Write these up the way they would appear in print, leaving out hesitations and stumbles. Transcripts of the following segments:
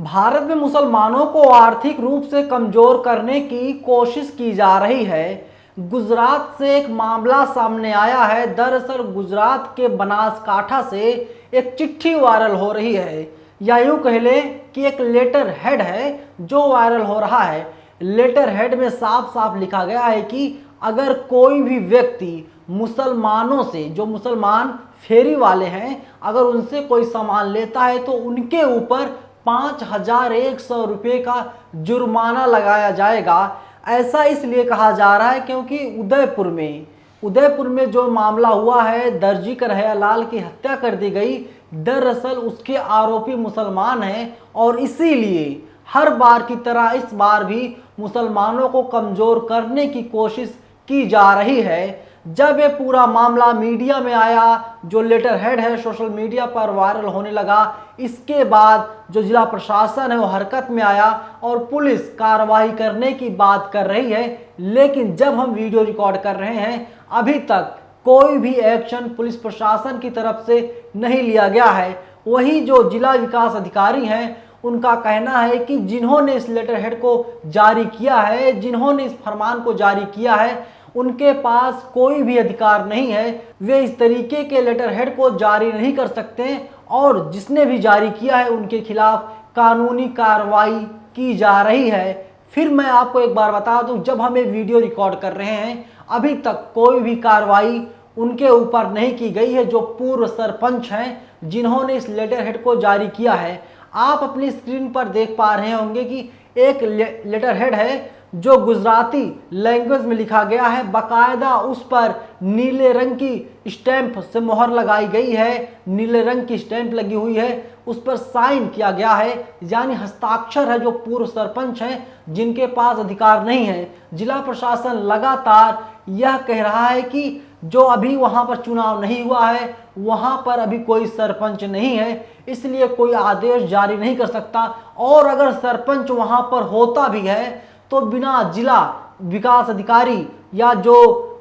भारत में मुसलमानों को आर्थिक रूप से कमजोर करने की कोशिश की जा रही है। गुजरात से एक मामला सामने आया है। दरअसल गुजरात के बनासकांठा से एक चिट्ठी वायरल हो रही है, या यूं कह लें कि एक लेटर हेड है जो वायरल हो रहा है। लेटर हेड में साफ साफ लिखा गया है कि अगर कोई भी व्यक्ति मुसलमानों से, जो मुसलमान फेरी वाले हैं, अगर उनसे कोई सामान लेता है तो उनके ऊपर 5100 रुपये का जुर्माना लगाया जाएगा। ऐसा इसलिए कहा जा रहा है क्योंकि उदयपुर में जो मामला हुआ है, दर्जी करहैयालाल की हत्या कर दी गई। दरअसल उसके आरोपी मुसलमान हैं और इसीलिए हर बार की तरह इस बार भी मुसलमानों को कमज़ोर करने की कोशिश की जा रही है। जब ये पूरा मामला मीडिया में आया, जो लेटर हेड है सोशल मीडिया पर वायरल होने लगा, इसके बाद जो जिला प्रशासन है वो हरकत में आया और पुलिस कार्रवाई करने की बात कर रही है। लेकिन जब हम वीडियो रिकॉर्ड कर रहे हैं, अभी तक कोई भी एक्शन पुलिस प्रशासन की तरफ से नहीं लिया गया है। वहीं जो जिला विकास अधिकारी हैं, उनका कहना है कि जिन्होंने इस लेटर हेड को जारी किया है, जिन्होंने इस फरमान को जारी किया है, उनके पास कोई भी अधिकार नहीं है। वे इस तरीके के लेटर हेड को जारी नहीं कर सकते और जिसने भी जारी किया है उनके खिलाफ कानूनी कार्रवाई की जा रही है। फिर मैं आपको एक बार बता दूं, जब हम ये वीडियो रिकॉर्ड कर रहे हैं, अभी तक कोई भी कार्रवाई उनके ऊपर नहीं की गई है, जो पूर्व सरपंच हैं जिन्होंने इस लेटर हेड को जारी किया है। आप अपनी स्क्रीन पर देख पा रहे होंगे कि एक लेटर हेड है जो गुजराती लैंग्वेज में लिखा गया है। बाकायदा उस पर नीले रंग की स्टैंप से मोहर लगाई गई है, नीले रंग की स्टैंप लगी हुई है, उस पर साइन किया गया है, यानी हस्ताक्षर है जो पूर्व सरपंच हैं जिनके पास अधिकार नहीं है। जिला प्रशासन लगातार यह कह रहा है कि जो अभी वहां पर चुनाव नहीं हुआ है, वहां पर अभी कोई सरपंच नहीं है, इसलिए कोई आदेश जारी नहीं कर सकता। और अगर सरपंच वहां पर होता भी है तो बिना जिला विकास अधिकारी या जो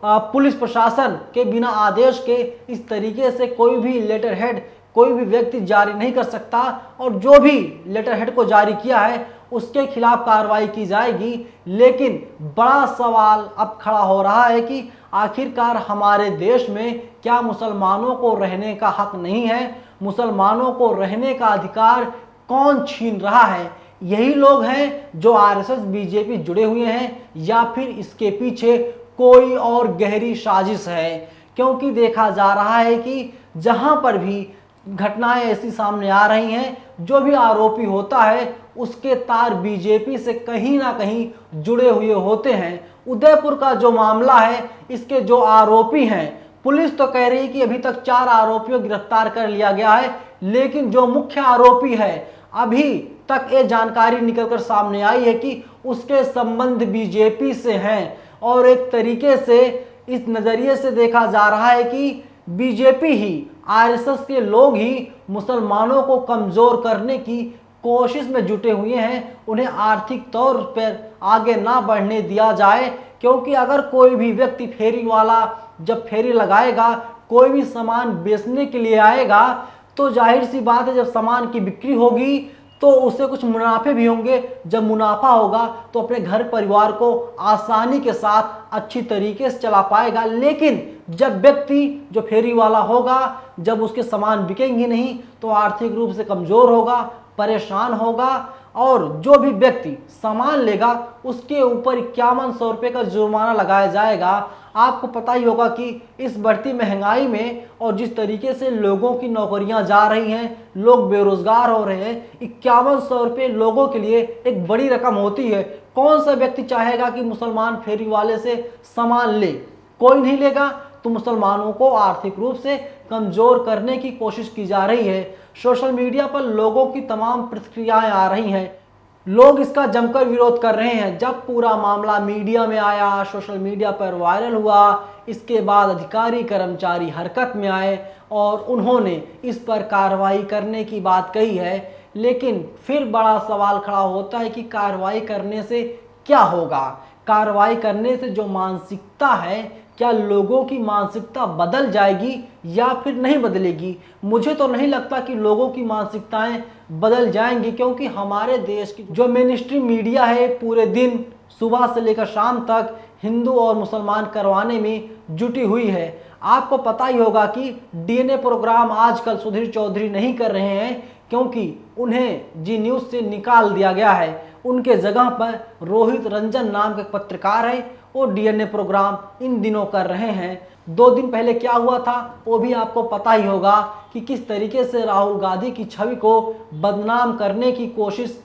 पुलिस प्रशासन के बिना आदेश के इस तरीके से कोई भी लेटर हेड कोई भी व्यक्ति जारी नहीं कर सकता। और जो भी लेटर हेड को जारी किया है उसके खिलाफ कार्रवाई की जाएगी। लेकिन बड़ा सवाल अब खड़ा हो रहा है कि आखिरकार हमारे देश में क्या मुसलमानों को रहने का हक नहीं है? मुसलमानों को रहने का अधिकार कौन छीन रहा है? यही लोग हैं जो आरएसएस बीजेपी जुड़े हुए हैं, या फिर इसके पीछे कोई और गहरी साजिश है? क्योंकि देखा जा रहा है कि जहां पर भी घटनाएं ऐसी सामने आ रही हैं, जो भी आरोपी होता है उसके तार बीजेपी से कहीं ना कहीं जुड़े हुए होते हैं। उदयपुर का जो मामला है, इसके जो आरोपी हैं, पुलिस तो कह रही है कि अभी तक 4 आरोपियों को गिरफ्तार कर लिया गया है, लेकिन जो मुख्य आरोपी है, अभी तक ये जानकारी निकलकर सामने आई है कि उसके संबंध बीजेपी से हैं। और एक तरीके से इस नज़रिए से देखा जा रहा है कि बीजेपी ही, आरएसएस के लोग ही मुसलमानों को कमज़ोर करने की कोशिश में जुटे हुए हैं। उन्हें आर्थिक तौर पर आगे ना बढ़ने दिया जाए, क्योंकि अगर कोई भी व्यक्ति फेरी वाला जब फेरी लगाएगा, कोई भी सामान बेचने के लिए आएगा, तो जाहिर सी बात है जब सामान की बिक्री होगी तो उससे कुछ मुनाफे भी होंगे। जब मुनाफा होगा तो अपने घर परिवार को आसानी के साथ अच्छी तरीके से चला पाएगा। लेकिन जब व्यक्ति जो फेरी वाला होगा, जब उसके सामान बिकेंगे नहीं, तो आर्थिक रूप से कमज़ोर होगा, परेशान होगा। और जो भी व्यक्ति सामान लेगा उसके ऊपर 5100 रुपये का जुर्माना लगाया जाएगा। आपको पता ही होगा कि इस बढ़ती महंगाई में और जिस तरीके से लोगों की नौकरियां जा रही हैं, लोग बेरोजगार हो रहे हैं, 5100 रुपये लोगों के लिए एक बड़ी रकम होती है। कौन सा व्यक्ति चाहेगा कि मुसलमान फेरी वाले से सामान ले? कोई नहीं लेगा। तो मुसलमानों को आर्थिक रूप से कमज़ोर करने की कोशिश की जा रही है। सोशल मीडिया पर लोगों की तमाम प्रतिक्रियाएं आ रही हैं, लोग इसका जमकर विरोध कर रहे हैं। जब पूरा मामला मीडिया में आया, सोशल मीडिया पर वायरल हुआ, इसके बाद अधिकारी कर्मचारी हरकत में आए और उन्होंने इस पर कार्रवाई करने की बात कही है। लेकिन फिर बड़ा सवाल खड़ा होता है कि कार्रवाई करने से क्या होगा? कार्रवाई करने से जो मानसिकता है, क्या लोगों की मानसिकता बदल जाएगी या फिर नहीं बदलेगी? मुझे तो नहीं लगता कि लोगों की मानसिकताएं बदल जाएंगी, क्योंकि हमारे देश की जो मेन स्ट्रीम मीडिया है पूरे दिन सुबह से लेकर शाम तक हिंदू और मुसलमान करवाने में जुटी हुई है। आपको पता ही होगा कि डीएनए प्रोग्राम आजकल सुधीर चौधरी नहीं कर रहे हैं, क्योंकि उन्हें जी न्यूज़ से निकाल दिया गया है। उनके जगह पर रोहित रंजन नाम के पत्रकार है, वो डीएनए प्रोग्राम इन दिनों कर रहे हैं। 2 दिन पहले क्या हुआ था वो भी आपको पता ही होगा कि किस तरीके से राहुल गांधी की छवि को बदनाम करने की कोशिश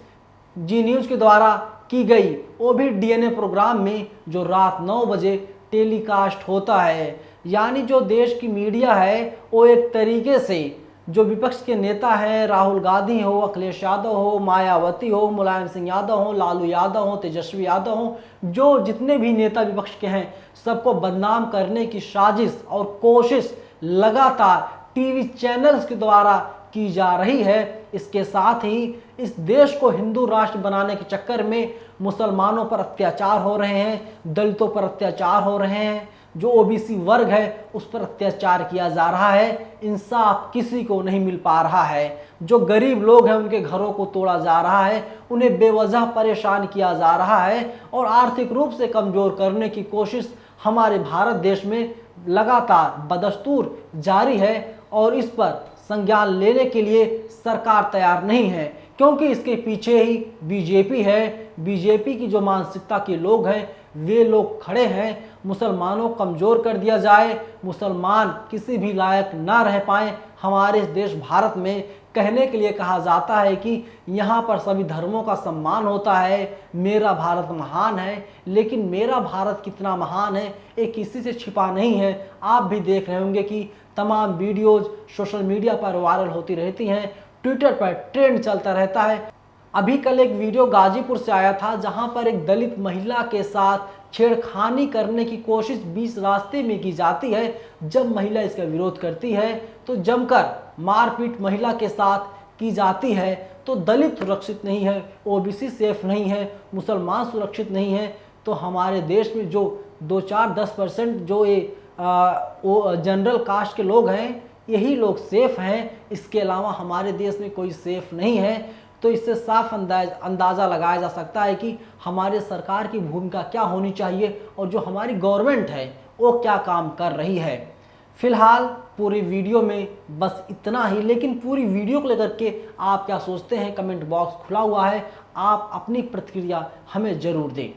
जी न्यूज़ के द्वारा की गई, वो भी डीएनए प्रोग्राम में जो रात 9 बजे टेलीकास्ट होता है। यानी जो देश की मीडिया है वो एक तरीके से जो विपक्ष के नेता हैं, राहुल गांधी हो, अखिलेश यादव हो, मायावती हो, मुलायम सिंह यादव हो, लालू यादव हो, तेजस्वी यादव हो, जो जितने भी नेता विपक्ष के हैं, सबको बदनाम करने की साजिश और कोशिश लगातार टीवी चैनल्स के द्वारा की जा रही है। इसके साथ ही इस देश को हिंदू राष्ट्र बनाने के चक्कर में मुसलमानों पर अत्याचार हो रहे हैं, दलितों पर अत्याचार हो रहे हैं, जो ओबीसी वर्ग है उस पर अत्याचार किया जा रहा है। इंसाफ किसी को नहीं मिल पा रहा है। जो गरीब लोग हैं उनके घरों को तोड़ा जा रहा है, उन्हें बेवजह परेशान किया जा रहा है और आर्थिक रूप से कमज़ोर करने की कोशिश हमारे भारत देश में लगातार बदस्तूर जारी है। और इस पर संज्ञान लेने के लिए सरकार तैयार नहीं है, क्योंकि इसके पीछे ही बीजेपी है। बीजेपी की जो मानसिकता के लोग हैं वे लोग खड़े हैं, मुसलमानों को कमज़ोर कर दिया जाए, मुसलमान किसी भी लायक ना रह पाएँ हमारे इस देश भारत में। कहने के लिए कहा जाता है कि यहाँ पर सभी धर्मों का सम्मान होता है, मेरा भारत महान है, लेकिन मेरा भारत कितना महान है ये किसी से छिपा नहीं है। आप भी देख रहे होंगे कि तमाम वीडियोज़ सोशल मीडिया पर वायरल होती रहती हैं, ट्विटर पर ट्रेंड चलता रहता है। अभी कल एक वीडियो गाजीपुर से आया था, जहां पर एक दलित महिला के साथ छेड़खानी करने की कोशिश बीच रास्ते में की जाती है। जब महिला इसका विरोध करती है तो जमकर मारपीट महिला के साथ की जाती है। तो दलित सुरक्षित नहीं है, ओबीसी सेफ नहीं है, मुसलमान सुरक्षित नहीं है, तो हमारे देश में जो 2-4-10% जो ये जनरल कास्ट के लोग हैं यही लोग सेफ हैं। इसके अलावा हमारे देश में कोई सेफ नहीं है। तो इससे साफ अंदाज़ा लगाया जा सकता है कि हमारे सरकार की भूमिका क्या होनी चाहिए और जो हमारी गवर्नमेंट है वो क्या काम कर रही है। फिलहाल पूरी वीडियो में बस इतना ही, लेकिन पूरी वीडियो को लेकर के आप क्या सोचते हैं कमेंट बॉक्स खुला हुआ है, आप अपनी प्रतिक्रिया हमें ज़रूर दें।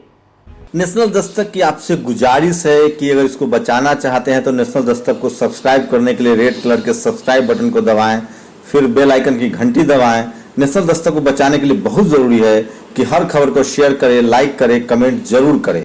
नेशनल दस्तक की आपसे गुजारिश है कि अगर इसको बचाना चाहते हैं तो नेशनल दस्तक को सब्सक्राइब करने के लिए रेड कलर के सब्सक्राइब बटन को दबाएं, फिर बेल आइकन की घंटी दबाएं। नेशनल दस्तक को बचाने के लिए बहुत जरूरी है कि हर खबर को शेयर करें, लाइक करें, कमेंट जरूर करें।